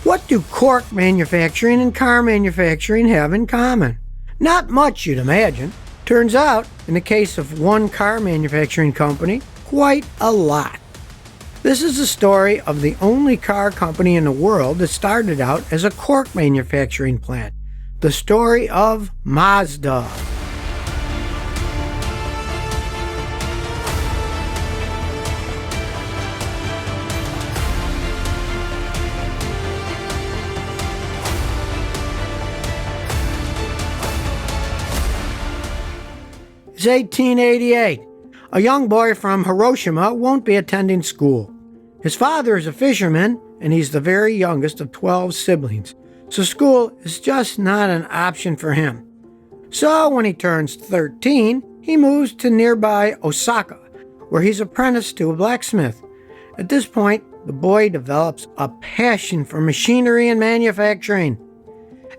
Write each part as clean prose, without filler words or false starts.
What do cork manufacturing and car manufacturing have in common? Not much, you'd imagine. Turns out, in the case of one car manufacturing company, quite a lot. This is the story of the only car company in the world that started out as a cork manufacturing plant. The story of Mazda. It's 1888. A young boy from Hiroshima won't be attending school. His father is a fisherman, and he's the very youngest of 12 siblings, so school is just not an option for him. So when he turns 13, he moves to nearby Osaka, where he's apprenticed to a blacksmith. At this point, the boy develops a passion for machinery and manufacturing.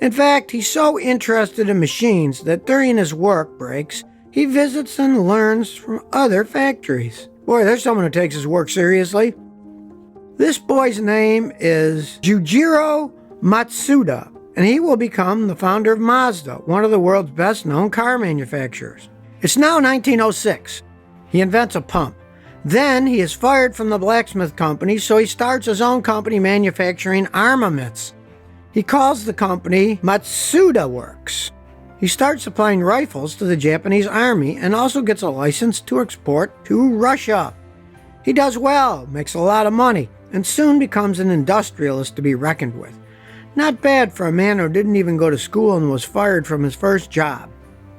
In fact, he's so interested in machines that during his work breaks, he visits and learns from other factories. Boy, there's someone who takes his work seriously. This boy's name is Jujiro Matsuda, and he will become the founder of Mazda, one of the world's best-known car manufacturers. It's now 1906. He invents a pump. Then he is fired from the blacksmith company, so he starts his own company manufacturing armaments. He calls the company Matsuda Works. He starts supplying rifles to the Japanese army and also gets a license to export to Russia. He does well, makes a lot of money, and soon becomes an industrialist to be reckoned with. Not bad for a man who didn't even go to school and was fired from his first job.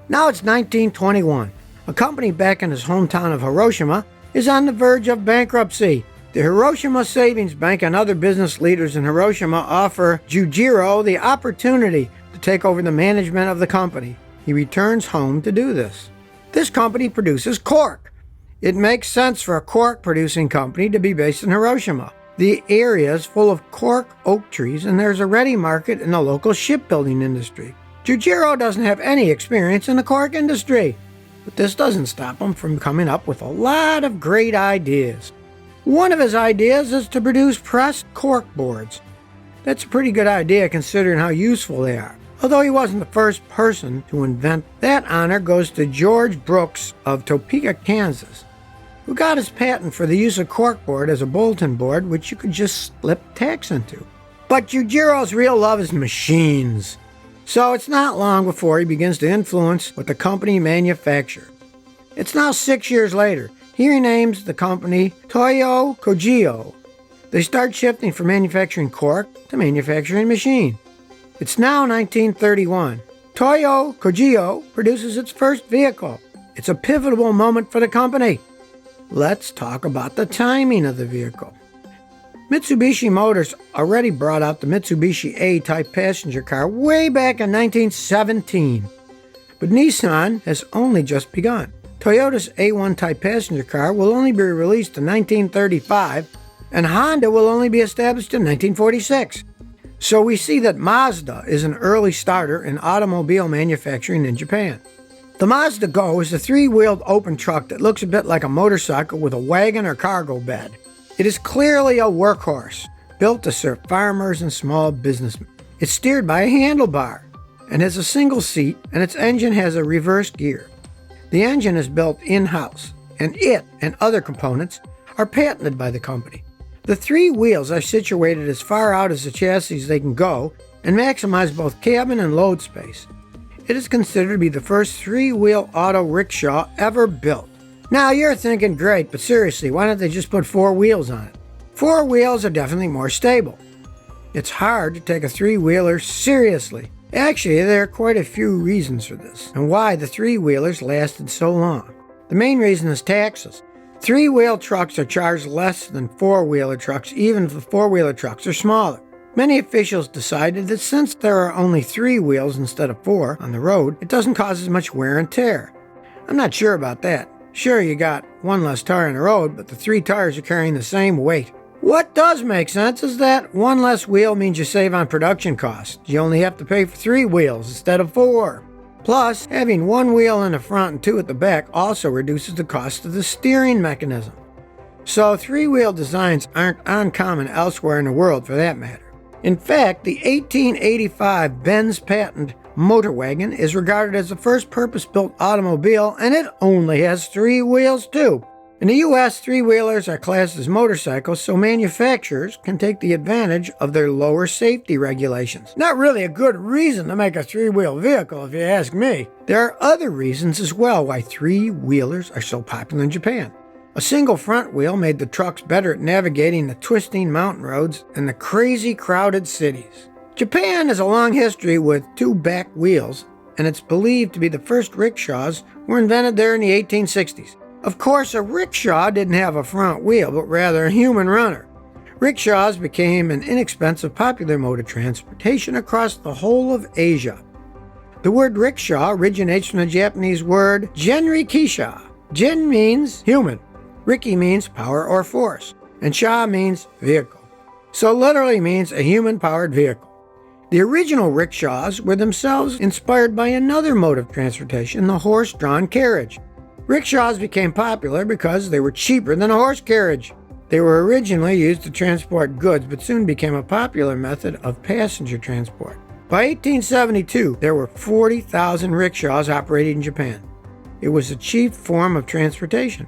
Now it's 1921. A company back in his hometown of Hiroshima is on the verge of bankruptcy. The Hiroshima Savings Bank and other business leaders in Hiroshima offer Jujiro the opportunity to take over the management of the company. He returns home to do this. This company produces cork. It makes sense for a cork producing company to be based in Hiroshima. The area is full of cork oak trees, and there's a ready market in the local shipbuilding industry. Jujiro doesn't have any experience in the cork industry, but this doesn't stop him from coming up with a lot of great ideas. One of his ideas is to produce pressed cork boards. That's a pretty good idea considering how useful they are. Although he wasn't the first person to invent, that honor goes to George Brooks of Topeka, Kansas, who got his patent for the use of corkboard as a bulletin board which you could just slip tacks into. But Jujiro's real love is machines. So it's not long before he begins to influence what the company manufactures. It's now 6 years later. He renames the company Toyo Kogyo. They start shifting from manufacturing cork to manufacturing machine. It's now 1931. Toyo Kogyo produces its first vehicle. It's a pivotal moment for the company. Let's talk about the timing of the vehicle. Mitsubishi Motors already brought out the Mitsubishi A-type passenger car way back in 1917. But Nissan has only just begun. Toyota's A1-type passenger car will only be released in 1935, and Honda will only be established in 1946. So we see that Mazda is an early starter in automobile manufacturing in Japan. The Mazda Go is a three-wheeled open truck that looks a bit like a motorcycle with a wagon or cargo bed. It is clearly a workhorse, built to serve farmers and small businessmen. It's steered by a handlebar and has a single seat, and its engine has a reverse gear. The engine is built in-house, and it and other components are patented by the company. The three wheels are situated as far out as the chassis they can go and maximize both cabin and load space. It is considered to be the first three-wheel auto rickshaw ever built. Now you're thinking, great, but seriously, why don't they just put four wheels on it? Four wheels are definitely more stable. It's hard to take a three-wheeler seriously. Actually, there are quite a few reasons for this, and why the three-wheelers lasted so long. The main reason is taxes. Three-wheel trucks are charged less than four-wheeler trucks, even if the four-wheeler trucks are smaller. Many officials decided that since there are only three wheels instead of four on the road, it doesn't cause as much wear and tear. I'm not sure about that. Sure, you got one less tire on the road, but the three tires are carrying the same weight. What does make sense is that one less wheel means you save on production costs. You only have to pay for three wheels instead of four. Plus, having one wheel in the front and two at the back also reduces the cost of the steering mechanism. So three-wheel designs aren't uncommon elsewhere in the world for that matter. In fact, the 1885 Benz patent motor wagon is regarded as the first purpose-built automobile, and it only has 3 wheels too. In the U.S., 3-wheelers are classed as motorcycles, so manufacturers can take the advantage of their lower safety regulations. Not really a good reason to make a 3-wheel vehicle, if you ask me. There are other reasons as well why 3-wheelers are so popular in Japan. A single front wheel made the trucks better at navigating the twisting mountain roads and the crazy crowded cities. Japan has a long history with 2 back wheels, and it's believed to be the first rickshaws were invented there in the 1860s. Of course, a rickshaw didn't have a front wheel, but rather a human runner. Rickshaws became an inexpensive, popular mode of transportation across the whole of Asia. The word rickshaw originates from the Japanese word genrikisha. Gen means human, riki means power or force, and sha means vehicle. So literally means a human-powered vehicle. The original rickshaws were themselves inspired by another mode of transportation, the horse-drawn carriage. Rickshaws became popular because they were cheaper than a horse carriage. They were originally used to transport goods, but soon became a popular method of passenger transport. By 1872, there were 40,000 rickshaws operating in Japan. It was the chief form of transportation.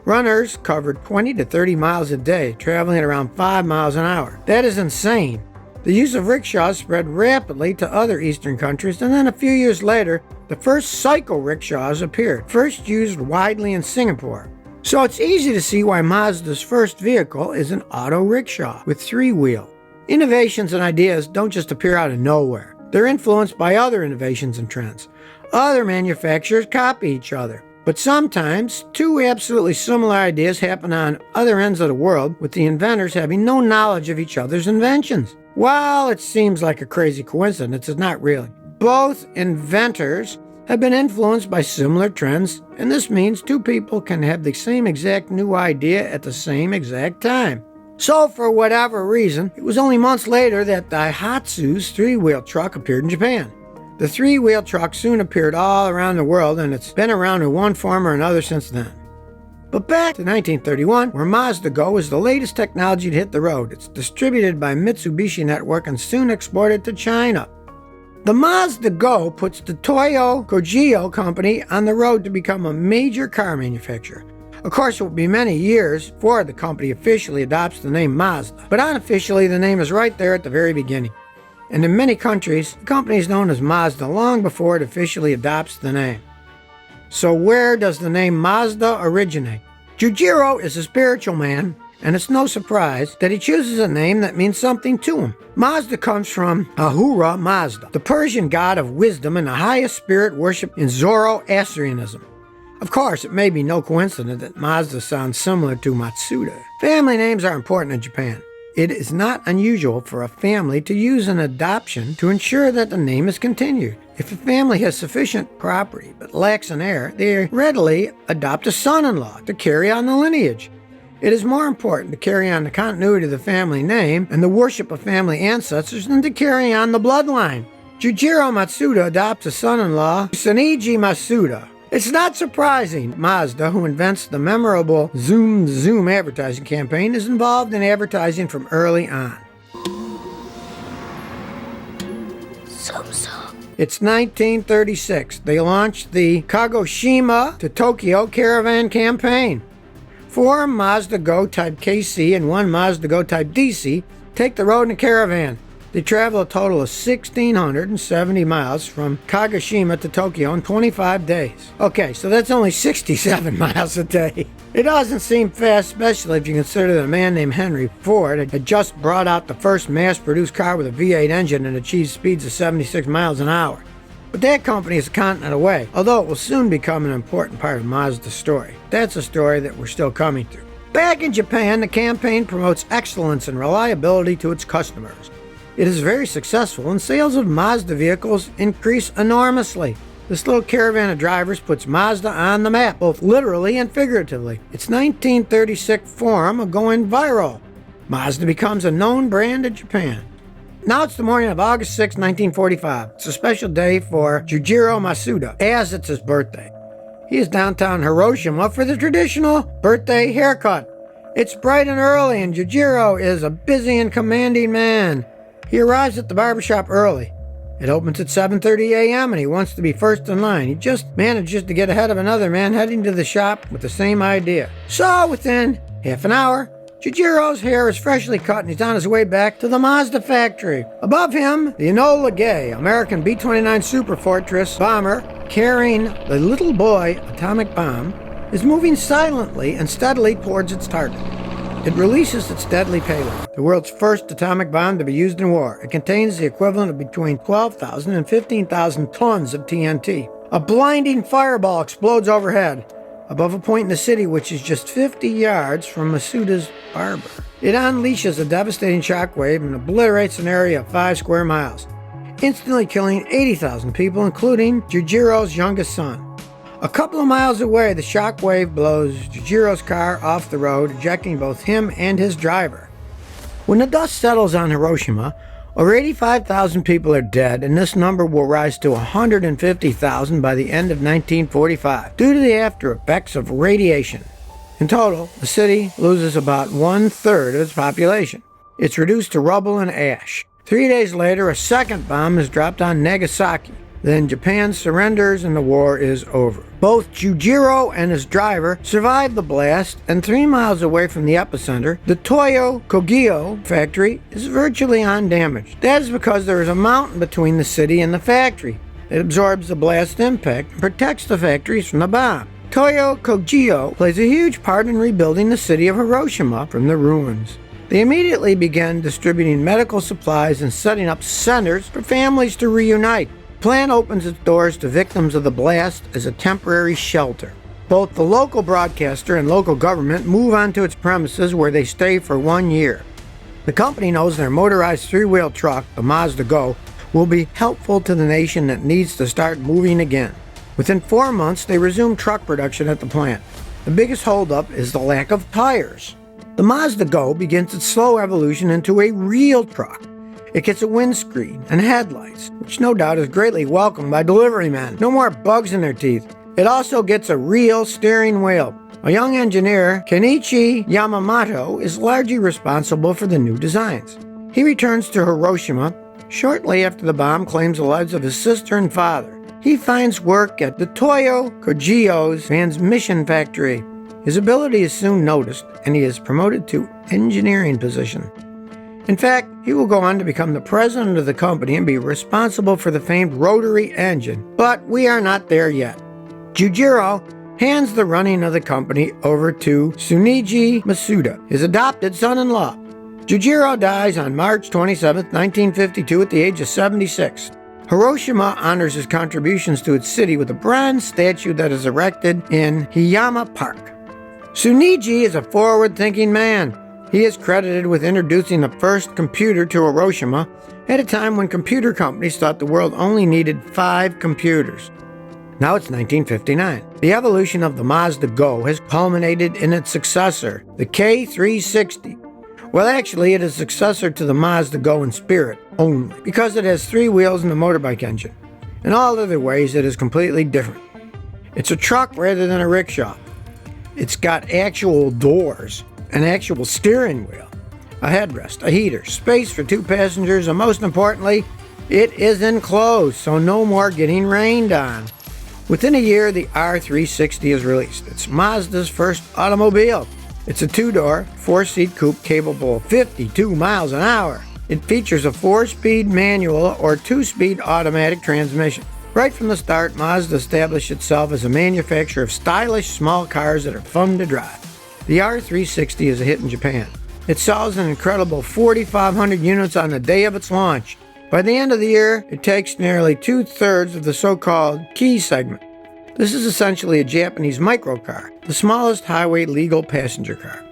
Runners covered 20 to 30 miles a day, traveling at around 5 miles an hour. That is insane. The use of rickshaws spread rapidly to other eastern countries, and then a few years later, the first cycle rickshaws appeared, first used widely in Singapore. So it's easy to see why Mazda's first vehicle is an auto rickshaw with 3-wheel. Innovations and ideas don't just appear out of nowhere. They're influenced by other innovations and trends. Other manufacturers copy each other. But sometimes, 2 absolutely similar ideas happen on other ends of the world, with the inventors having no knowledge of each other's inventions. While it seems like a crazy coincidence, it's not really. Both inventors have been influenced by similar trends, and this means 2 people can have the same exact new idea at the same exact time. So, for whatever reason, it was only months later that Daihatsu's 3-wheel truck appeared in Japan. The 3-wheel truck soon appeared all around the world, and it's been around in one form or another since then. But back to 1931, where Mazda Go is the latest technology to hit the road. It's distributed by Mitsubishi Network and soon exported to China. The Mazda Go puts the Toyo Kogyo company on the road to become a major car manufacturer. Of course, it will be many years before the company officially adopts the name Mazda, but unofficially the name is right there at the very beginning. And in many countries, the company is known as Mazda long before it officially adopts the name. So where does the name Mazda originate? Jujiro is a spiritual man, and it's no surprise that he chooses a name that means something to him. Mazda comes from Ahura Mazda, the Persian god of wisdom and the highest spirit worshipped in Zoroastrianism. Of course, it may be no coincidence that Mazda sounds similar to Matsuda. Family names are important in Japan. It is not unusual for a family to use an adoption to ensure that the name is continued. If a family has sufficient property but lacks an heir, they readily adopt a son-in-law to carry on the lineage. It is more important to carry on the continuity of the family name and the worship of family ancestors than to carry on the bloodline. Jujiro Matsuda adopts a son-in-law, Saniji Matsuda. It's not surprising Mazda, who invents the memorable Zoom Zoom advertising campaign, is involved in advertising from early on. It's 1936. They launched the Kagoshima to Tokyo caravan campaign. 4 Mazda Go Type KC and 1 Mazda Go Type DC take the road in a caravan. They travel a total of 1,670 miles from Kagoshima to Tokyo in 25 days. Okay, so that's only 67 miles a day. It doesn't seem fast, especially if you consider that a man named Henry Ford had just brought out the first mass-produced car with a V8 engine and achieved speeds of 76 miles an hour. But that company is a continent away, although it will soon become an important part of Mazda's story. That's a story that we're still coming through. Back in Japan, the campaign promotes excellence and reliability to its customers. It is very successful, and sales of Mazda vehicles increase enormously. This little caravan of drivers puts Mazda on the map, both literally and figuratively. Its 1936 form of going viral. Mazda becomes a known brand in Japan. Now it's the morning of August 6, 1945. It's a special day for Jujiro Matsuda, as it's his birthday. He is downtown Hiroshima for the traditional birthday haircut. It's bright and early, and Jujiro is a busy and commanding man. He arrives at the barbershop early. It opens at 7:30 a.m. and he wants to be first in line. He just manages to get ahead of another man heading to the shop with the same idea. So within half an hour, Jujiro's hair is freshly cut and he's on his way back to the Mazda factory. Above him, the Enola Gay, American B-29 Superfortress bomber carrying the little boy atomic bomb, is moving silently and steadily towards its target. It releases its deadly payload, the world's first atomic bomb to be used in war. It contains the equivalent of between 12,000 and 15,000 tons of TNT. A blinding fireball explodes overhead, above a point in the city which is just 50 yards from Masuda's barber. It unleashes a devastating shockwave and obliterates an area of 5 square miles, instantly killing 80,000 people, including Jujiro's youngest son. A couple of miles away, the shockwave blows Jujiro's car off the road, ejecting both him and his driver. When the dust settles on Hiroshima, over 85,000 people are dead, and this number will rise to 150,000 by the end of 1945 due to the after effects of radiation. In total, the city loses about 1/3 of its population. It's reduced to rubble and ash. 3 days later, a second bomb is dropped on Nagasaki. Then Japan surrenders and the war is over. Both Jujiro and his driver survive the blast, and 3 miles away from the epicenter, the Toyo Kogyo factory is virtually undamaged. That is because there is a mountain between the city and the factory. It absorbs the blast impact and protects the factories from the bomb. Toyo Kogyo plays a huge part in rebuilding the city of Hiroshima from the ruins. They immediately began distributing medical supplies and setting up centers for families to reunite. The plant opens its doors to victims of the blast as a temporary shelter. Both the local broadcaster and local government move onto its premises where they stay for 1 year. The company knows their motorized 3-wheel truck, the Mazda Go, will be helpful to the nation that needs to start moving again. Within 4 months, they resume truck production at the plant. The biggest holdup is the lack of tires. The Mazda Go begins its slow evolution into a real truck. It gets a windscreen and headlights, which no doubt is greatly welcomed by delivery men. No more bugs in their teeth. It also gets a real steering wheel. A young engineer, Kenichi Yamamoto, is largely responsible for the new designs. He returns to Hiroshima shortly after the bomb claims the lives of his sister and father. He finds work at the Toyo Kogyo's transmission factory. His ability is soon noticed, and he is promoted to engineering position. In fact, he will go on to become the president of the company and be responsible for the famed Rotary engine. But we are not there yet. Jujiro hands the running of the company over to Tsuniji Masuda, his adopted son-in-law. Jujiro dies on March 27, 1952 at the age of 76. Hiroshima honors his contributions to its city with a bronze statue that is erected in Hiyama Park. Tsuniji is a forward-thinking man. He is credited with introducing the first computer to Hiroshima at a time when computer companies thought the world only needed 5 computers. Now it's 1959. The evolution of the Mazda Go has culminated in its successor, the K360. Well, actually, it is a successor to the Mazda Go in spirit only, because it has 3 wheels and a motorbike engine. In all other ways, it is completely different. It's a truck rather than a rickshaw. It's got actual doors, an actual steering wheel, a headrest, a heater, space for 2 passengers, and most importantly, it is enclosed, so no more getting rained on. Within a year, the R360 is released. It's Mazda's first automobile. It's a 2-door, 4-seat coupe capable of 52 miles an hour. It features a 4-speed manual or 2-speed automatic transmission. Right from the start, Mazda established itself as a manufacturer of stylish small cars that are fun to drive. The R360 is a hit in Japan. It sells an incredible 4,500 units on the day of its launch. By the end of the year, it takes nearly 2/3 of the so-called key segment. This is essentially a Japanese microcar, the smallest highway legal passenger car.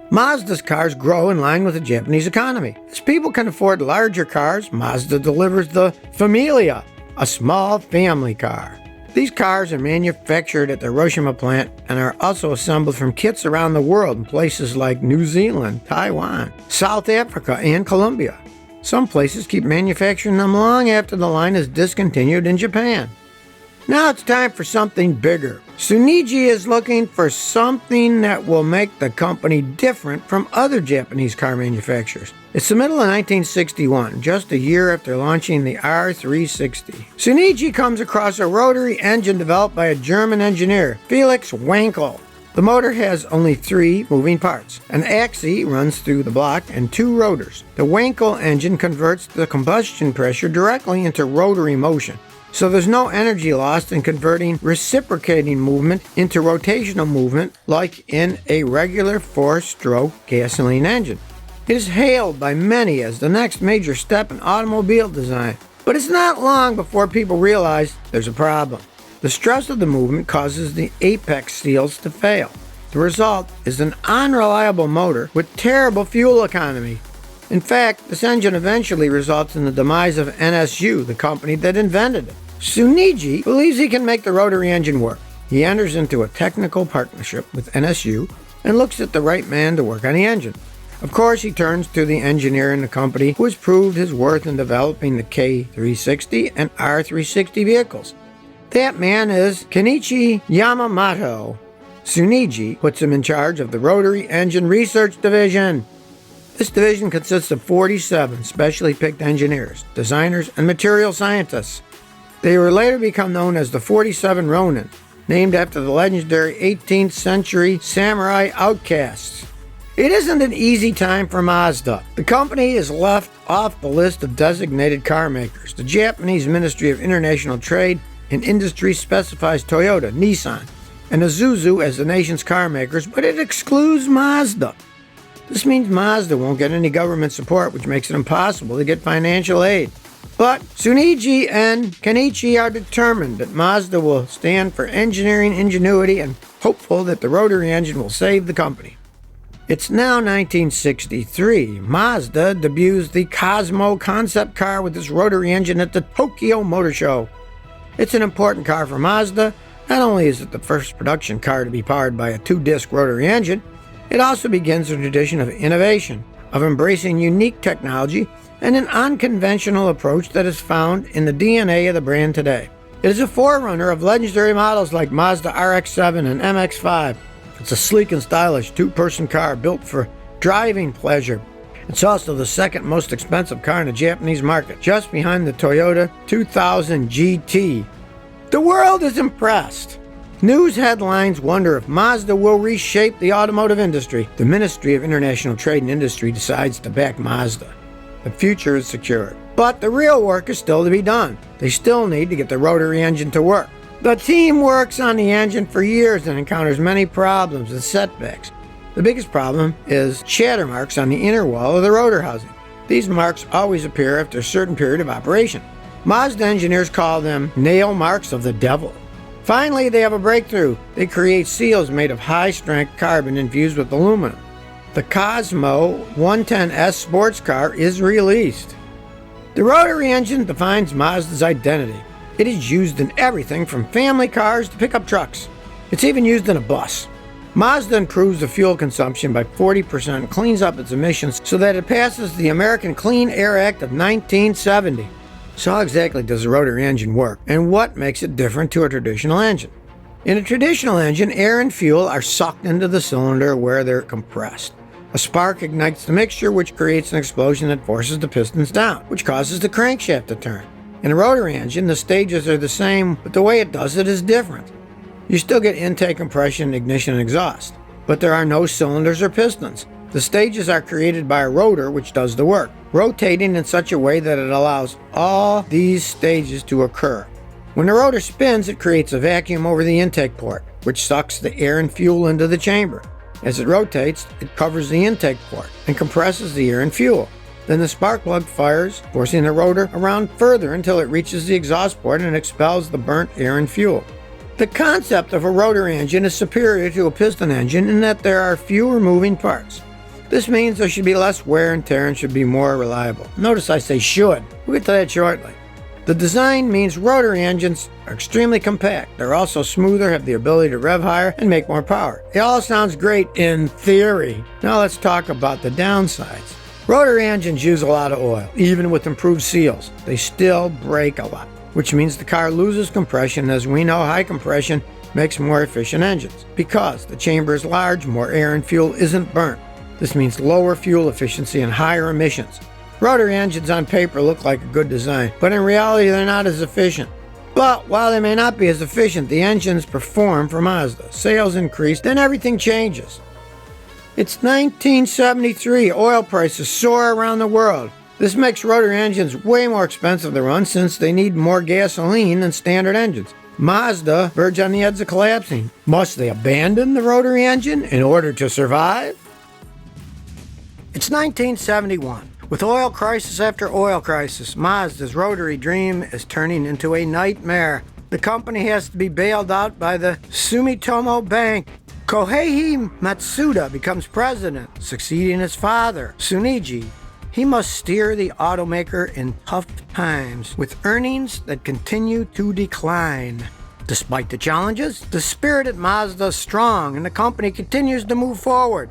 Mazda's cars grow in line with the Japanese economy. As people can afford larger cars, Mazda delivers the Familia, a small family car. These cars are manufactured at the Hiroshima plant and are also assembled from kits around the world in places like New Zealand, Taiwan, South Africa, and Colombia. Some places keep manufacturing them long after the line is discontinued in Japan. Now it's time for something bigger. Tsuniji is looking for something that will make the company different from other Japanese car manufacturers. It's the middle of 1961, just a year after launching the R360. Tsuniji comes across a rotary engine developed by a German engineer, Felix Wankel. The motor has only 3 moving parts. An axle runs through the block and 2 rotors. The Wankel engine converts the combustion pressure directly into rotary motion, so there's no energy lost in converting reciprocating movement into rotational movement like in a regular 4-stroke gasoline engine. It is hailed by many as the next major step in automobile design, but it's not long before people realize there's a problem. The stress of the movement causes the apex seals to fail. The result is an unreliable motor with terrible fuel economy. In fact, this engine eventually results in the demise of NSU, the company that invented it. Tsuniji believes he can make the rotary engine work. He enters into a technical partnership with NSU and looks at the right man to work on the engine. Of course, he turns to the engineer in the company who has proved his worth in developing the K360 and R360 vehicles. That man is Kenichi Yamamoto. Tsuniji puts him in charge of the Rotary Engine Research Division. This division consists of 47 specially picked engineers, designers, and material scientists. They would later become known as the 47 Ronin, named after the legendary 18th century samurai outcasts. It isn't an easy time for Mazda. The company is left off the list of designated car makers. The Japanese Ministry of International Trade and Industry specifies Toyota, Nissan, and Isuzu as the nation's car makers, but it excludes Mazda. This means Mazda won't get any government support, which makes it impossible to get financial aid. But Tsuniji and Kenichi are determined that Mazda will stand for engineering ingenuity and hopeful that the rotary engine will save the company. It's now 1963. Mazda debuts the Cosmo concept car with its rotary engine at the Tokyo Motor Show. It's an important car for Mazda. Not only is it the first production car to be powered by a 2-disc rotary engine, it also begins a tradition of innovation, of embracing unique technology and an unconventional approach that is found in the DNA of the brand today. It is a forerunner of legendary models like Mazda RX-7 and MX-5. It's a sleek and stylish 2-person car built for driving pleasure. It's also the second most expensive car in the Japanese market, just behind the Toyota 2000 GT. The world is impressed. News headlines wonder if Mazda will reshape the automotive industry. The Ministry of International Trade and Industry decides to back Mazda. The future is secure. But the real work is still to be done. They still need to get the rotary engine to work. The team works on the engine for years and encounters many problems and setbacks. The biggest problem is shatter marks on the inner wall of the rotor housing. These marks always appear after a certain period of operation. Mazda engineers call them nail marks of the devil. Finally, they have a breakthrough. They create seals made of high-strength carbon infused with aluminum. The Cosmo 110S sports car is released. The rotary engine defines Mazda's identity. It is used in everything from family cars to pickup trucks. It's even used in a bus. Mazda improves the fuel consumption by 40% and cleans up its emissions so that it passes the American Clean Air Act of 1970. So how exactly does a rotary engine work, and what makes it different to a traditional engine? In a traditional engine, air and fuel are sucked into the cylinder where they're compressed. A spark ignites the mixture, which creates an explosion that forces the pistons down, which causes the crankshaft to turn. In a rotary engine, the stages are the same, but the way it does it is different. You still get intake, compression, ignition, and exhaust, but there are no cylinders or pistons. The stages are created by a rotor which does the work, rotating in such a way that it allows all these stages to occur. When the rotor spins, it creates a vacuum over the intake port, which sucks the air and fuel into the chamber. As it rotates, it covers the intake port and compresses the air and fuel. Then the spark plug fires, forcing the rotor around further until it reaches the exhaust port and expels the burnt air and fuel. The concept of a rotary engine is superior to a piston engine in that there are fewer moving parts. This means there should be less wear and tear and should be more reliable. Notice I say should. We'll get to that shortly. The design means rotary engines are extremely compact. They're also smoother, have the ability to rev higher, and make more power. It all sounds great in theory. Now let's talk about the downsides. Rotary engines use a lot of oil. Even with improved seals, they still break a lot, which means the car loses compression. As we know, high compression makes more efficient engines. Because the chamber is large, more air and fuel isn't burnt. This means lower fuel efficiency and higher emissions. Rotary engines on paper look like a good design, but in reality they're not as efficient. But while they may not be as efficient, the engines perform for Mazda. Sales increase, then everything changes. It's 1973. Oil prices soar around the world. This makes rotary engines way more expensive to run since they need more gasoline than standard engines. Mazda verge on the edge of collapsing. Must they abandon the rotary engine in order to survive? It's 1971. With oil crisis after oil crisis, Mazda's rotary dream is turning into a nightmare. The company has to be bailed out by the Sumitomo Bank. Kohei Matsuda becomes president, succeeding his father, Tsuniji. He must steer the automaker in tough times, with earnings that continue to decline. Despite the challenges, the spirit at Mazda is strong and the company continues to move forward.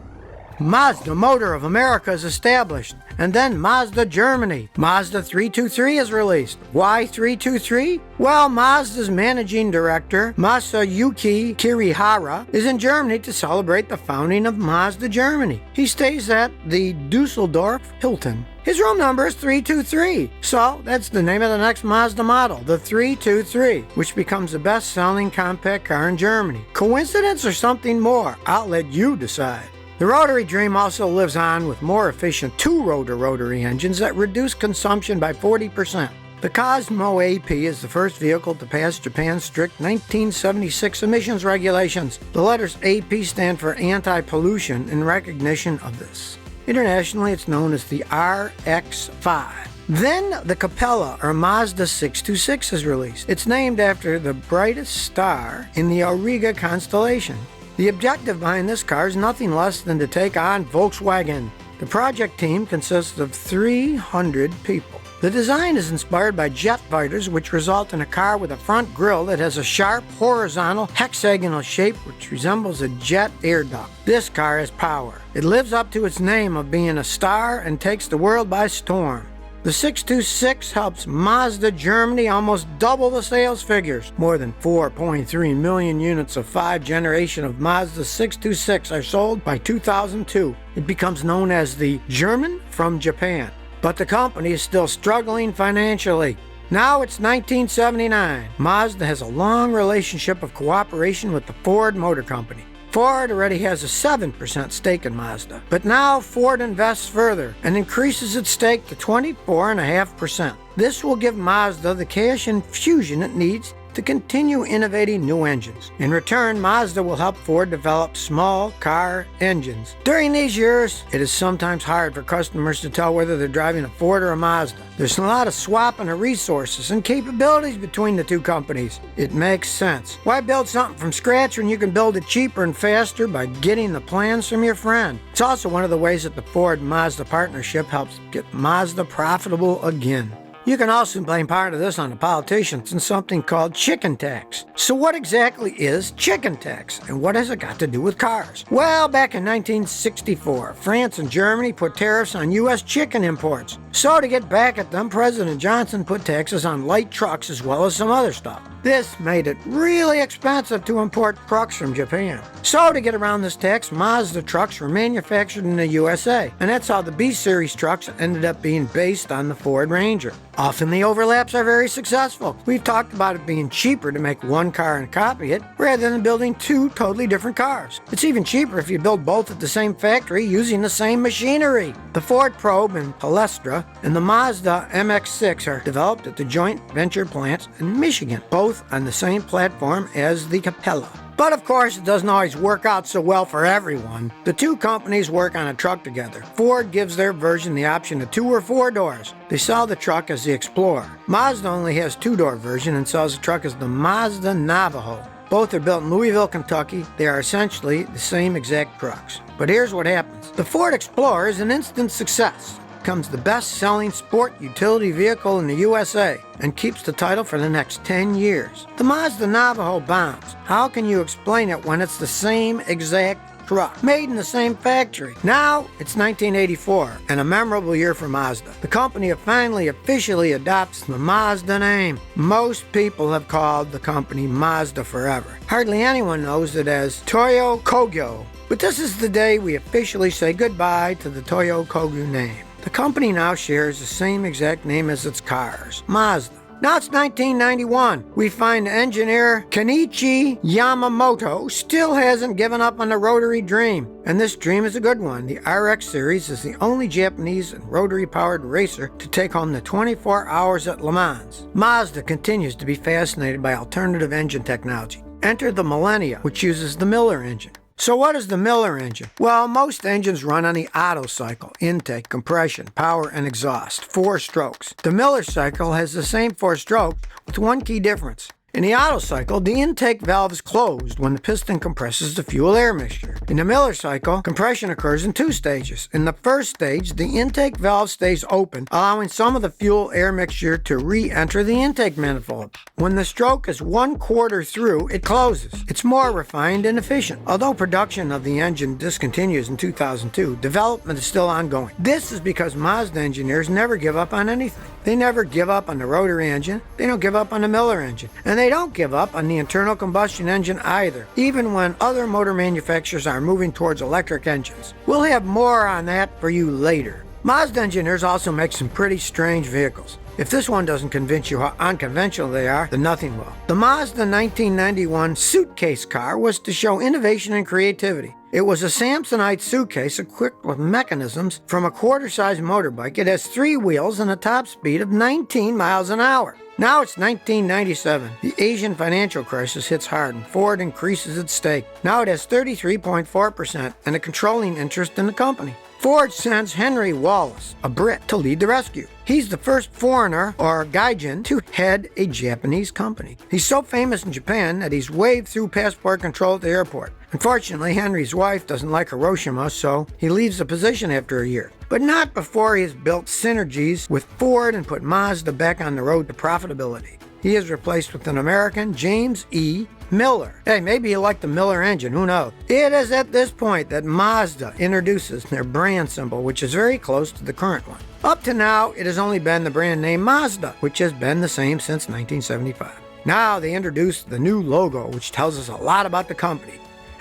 Mazda Motor of America is established, and then Mazda Germany. Mazda 323 is released. Why 323? Well, Mazda's managing director, Masayuki Kirihara, is in Germany to celebrate the founding of Mazda Germany. He stays at the Dusseldorf Hilton. His room number is 323, so that's the name of the next Mazda model, the 323, which becomes the best-selling compact car in Germany. Coincidence or something more? I'll let you decide. The rotary dream also lives on with more efficient two-rotor rotary engines that reduce consumption by 40%. The Cosmo AP is the first vehicle to pass Japan's strict 1976 emissions regulations. The letters AP stand for anti-pollution in recognition of this. Internationally, it's known as the RX-5. Then the Capella, or Mazda 626, is released. It's named after the brightest star in the Auriga constellation. The objective behind this car is nothing less than to take on Volkswagen. The project team consists of 300 people. The design is inspired by jet fighters, which result in a car with a front grille that has a sharp, horizontal, hexagonal shape which resembles a jet air duct. This car has power. It lives up to its name of being a star and takes the world by storm. The 626 helps Mazda Germany almost double the sales figures. More than 4.3 million units of 5th generation of Mazda 626 are sold by 2002. It becomes known as the German from Japan. But the company is still struggling financially. Now it's 1979. Mazda has a long relationship of cooperation with the Ford Motor Company. Ford already has a 7% stake in Mazda, but now Ford invests further and increases its stake to 24.5%. This will give Mazda the cash infusion it needs to continue innovating new engines. In return, Mazda will help Ford develop small car engines. During these years, it is sometimes hard for customers to tell whether they're driving a Ford or a Mazda. There's a lot of swapping of resources and capabilities between the two companies. It makes sense. Why build something from scratch when you can build it cheaper and faster by getting the plans from your friend? It's also one of the ways that the Ford-Mazda partnership helps get Mazda profitable again. You can also blame part of this on the politicians and something called chicken tax. So what exactly is chicken tax, and what has it got to do with cars? Well, back in 1964, France and Germany put tariffs on U.S. chicken imports. So to get back at them, President Johnson put taxes on light trucks as well as some other stuff. This made it really expensive to import trucks from Japan. So to get around this tax, Mazda trucks were manufactured in the USA, and that's how the B-Series trucks ended up being based on the Ford Ranger. Often the overlaps are very successful. We've talked about it being cheaper to make one car and copy it, rather than building two totally different cars. It's even cheaper if you build both at the same factory using the same machinery. The Ford Probe and Palestra and the Mazda MX-6 are developed at the joint venture plants in Michigan, both on the same platform as the Capella. But of course, it doesn't always work out so well for everyone. The two companies work on a truck together. Ford gives their version the option of 2 or 4 doors. They sell the truck as the Explorer. Mazda only has 2-door version and sells the truck as the Mazda Navajo. Both are built in Louisville, Kentucky. They are essentially the same exact trucks. But here's what happens. The Ford Explorer is an instant success. Becomes the best-selling sport utility vehicle in the USA and keeps the title for the next 10 years. The Mazda Navajo bombs. How can you explain it when it's the same exact truck, made in the same factory? Now, it's 1984, and a memorable year for Mazda. The company finally officially adopts the Mazda name. Most people have called the company Mazda forever. Hardly anyone knows it as Toyo Kogyo. But this is the day we officially say goodbye to the Toyo Kogyo name. The company now shares the same exact name as its cars, Mazda. Now it's 1991. We find engineer Kenichi Yamamoto still hasn't given up on the Rotary dream. And this dream is a good one. The RX series is the only Japanese and Rotary-powered racer to take home the 24 hours at Le Mans. Mazda continues to be fascinated by alternative engine technology. Enter the Millennia, which uses the Miller engine. So what is the Miller engine? Well, most engines run on the Otto cycle: intake, compression, power, and exhaust, 4 strokes. The Miller cycle has the same 4 strokes with one key difference. In the Otto cycle, the intake valve is closed when the piston compresses the fuel-air mixture. In the Miller cycle, compression occurs in 2 stages. In the first stage, the intake valve stays open, allowing some of the fuel-air mixture to re-enter the intake manifold. When the stroke is 1/4 through, it closes. It's more refined and efficient. Although production of the engine discontinues in 2002, development is still ongoing. This is because Mazda engineers never give up on anything. They never give up on the rotary engine, they don't give up on the Miller engine, and they don't give up on the internal combustion engine either, even when other motor manufacturers are moving towards electric engines. We'll have more on that for you later. Mazda engineers also make some pretty strange vehicles. If this one doesn't convince you how unconventional they are, then nothing will. The Mazda 1991 suitcase car was to show innovation and creativity. It was a Samsonite suitcase equipped with mechanisms from a quarter-size motorbike. It has 3 wheels and a top speed of 19 miles an hour. Now it's 1997. The Asian financial crisis hits hard and Ford increases its stake. Now it has 33.4% and a controlling interest in the company. Ford sends Henry Wallace, a Brit, to lead the rescue. He's the first foreigner, or gaijin, to head a Japanese company. He's so famous in Japan that he's waved through passport control at the airport. Unfortunately, Henry's wife doesn't like Hiroshima, so he leaves the position after a year. But not before he has built synergies with Ford and put Mazda back on the road to profitability. He is replaced with an American, James E. Miller. Hey, maybe you like the Miller engine, who knows? It is at this point that Mazda introduces their brand symbol, which is very close to the current one. Up to now, it has only been the brand name Mazda, which has been the same since 1975. Now they introduced the new logo, which tells us a lot about the company.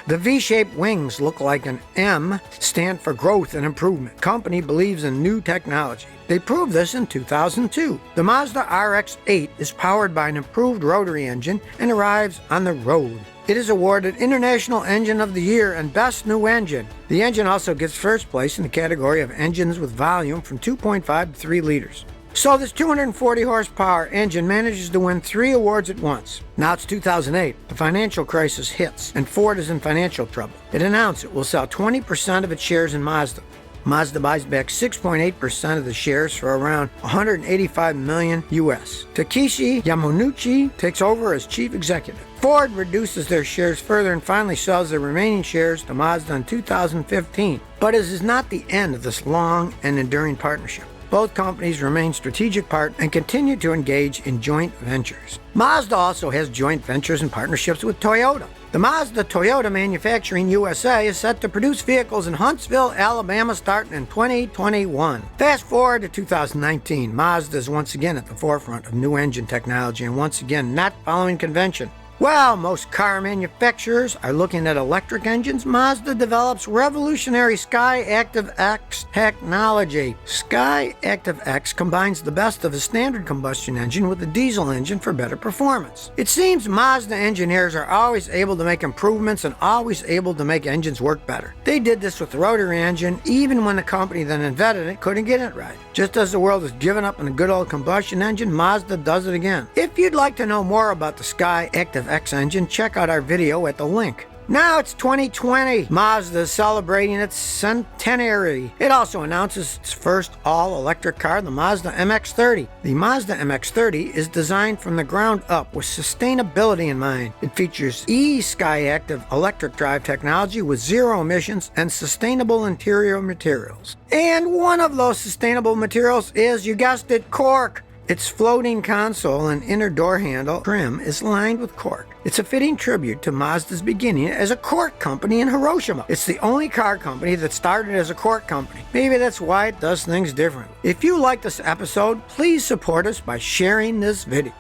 The V-shaped wings look like an M, stand for growth and improvement. Company believes in new technology. They proved this in 2002. The Mazda RX-8 is powered by an improved rotary engine and arrives on the road. It is awarded International Engine of the Year and Best New Engine. The engine also gets first place in the category of engines with volume from 2.5 to 3 liters. So this 240 horsepower engine manages to win 3 awards at once. Now it's 2008. The financial crisis hits, and Ford is in financial trouble. It announced it will sell 20% of its shares in Mazda. Mazda buys back 6.8% of the shares for around $185 million US. Takeshi Yamanouchi takes over as chief executive. Ford reduces their shares further and finally sells their remaining shares to Mazda in 2015. But it is not the end of this long and enduring partnership. Both companies remain strategic partners and continue to engage in joint ventures. Mazda also has joint ventures and partnerships with Toyota. The Mazda Toyota Manufacturing USA is set to produce vehicles in Huntsville, Alabama starting in 2021. Fast forward to 2019, Mazda is once again at the forefront of new engine technology and once again not following convention. While most car manufacturers are looking at electric engines, Mazda develops revolutionary Sky Active X technology. Sky Active X combines the best of a standard combustion engine with a diesel engine for better performance. It seems Mazda engineers are always able to make improvements and always able to make engines work better. They did this with the rotary engine even when the company that invented it couldn't get it right. Just as the world has given up on a good old combustion engine, Mazda does it again. If you'd like to know more about the Sky Active X engine, check out our video at the link. Now it's 2020. Mazda is celebrating its centenary. It also announces its first all-electric car, the Mazda MX-30. The Mazda MX-30 is designed from the ground up with sustainability in mind. It features Sky Active electric drive technology with 0 emissions and sustainable interior materials. And one of those sustainable materials is, you guessed it, cork. Its floating console and inner door handle trim is lined with cork. It's a fitting tribute to Mazda's beginning as a cork company in Hiroshima. It's the only car company that started as a cork company. Maybe that's why it does things differently. If you like this episode, please support us by sharing this video.